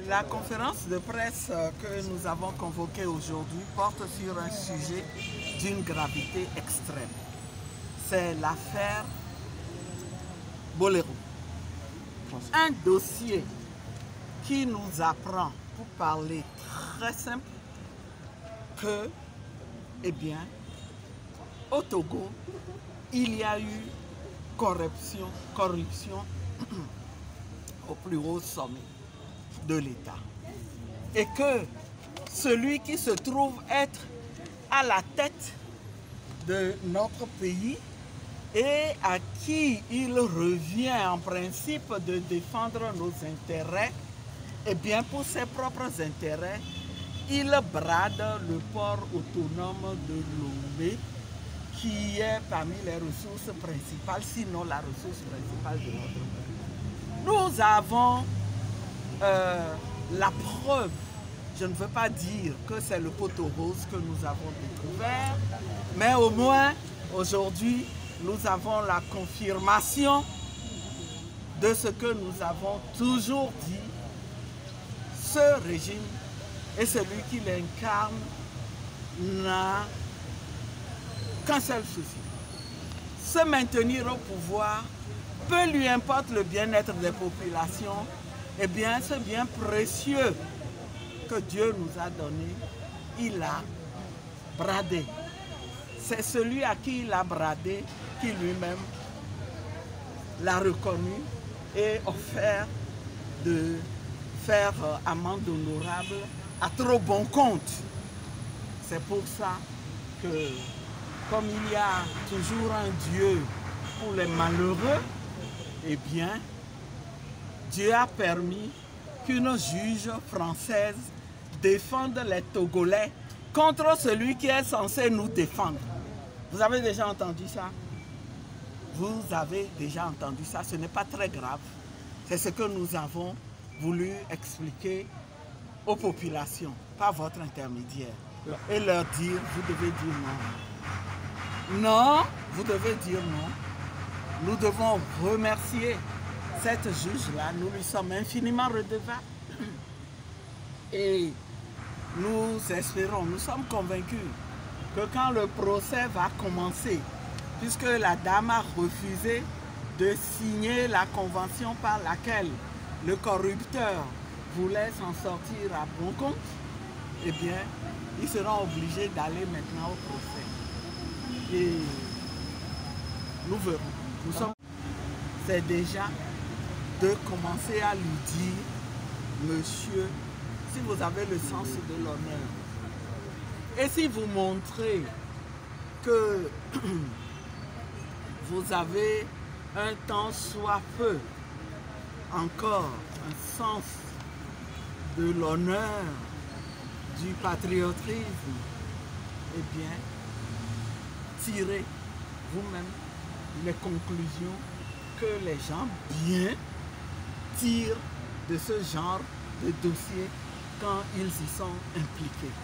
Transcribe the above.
La conférence de presse que nous avons convoquée aujourd'hui porte sur un sujet d'une gravité extrême. C'est l'affaire Boléro. Un dossier qui nous apprend, pour parler très simple, que, eh bien, au Togo, il y a eu corruption au plus haut sommet de l'État. Et que celui qui se trouve être à la tête de notre pays et à qui il revient en principe de défendre nos intérêts, eh bien pour ses propres intérêts, il brade le port autonome de Lomé, qui est parmi les ressources principales, sinon la ressource principale de notre pays. Nous avons la preuve, je ne veux pas dire que c'est le poteau rose que nous avons découvert, mais au moins aujourd'hui, nous avons la confirmation de ce que nous avons toujours dit. Ce régime et celui qui l'incarne n'a qu'un seul souci: se maintenir au pouvoir, peu lui importe le bien-être des populations. Eh bien, ce bien précieux que Dieu nous a donné, il a bradé. C'est celui à qui il a bradé qui lui-même l'a reconnu et offert de faire amende honorable à trop bon compte. C'est pour ça que, comme il y a toujours un Dieu pour les malheureux, eh bien, Dieu a permis qu'une juge française défende les Togolais contre celui qui est censé nous défendre. Vous avez déjà entendu ça? Vous avez déjà entendu ça? Ce n'est pas très grave. C'est ce que nous avons voulu expliquer aux populations, par votre intermédiaire, et leur dire, vous devez dire non. Non, vous devez dire non. Nous devons remercier cette juge-là, nous lui sommes infiniment redevables. Et nous espérons, nous sommes convaincus que quand le procès va commencer, puisque la dame a refusé de signer la convention par laquelle le corrupteur voulait s'en sortir à bon compte, eh bien, ils seront obligés d'aller maintenant au procès. Et nous verrons. Nous sommes... C'est déjà de commencer à lui dire, monsieur, si vous avez le sens de l'honneur, et si vous montrez que vous avez un tant soit peu encore un sens de l'honneur, du patriotisme, eh bien, tirez vous-même les conclusions que les gens bien tirent de ce genre de dossier quand ils y sont impliqués.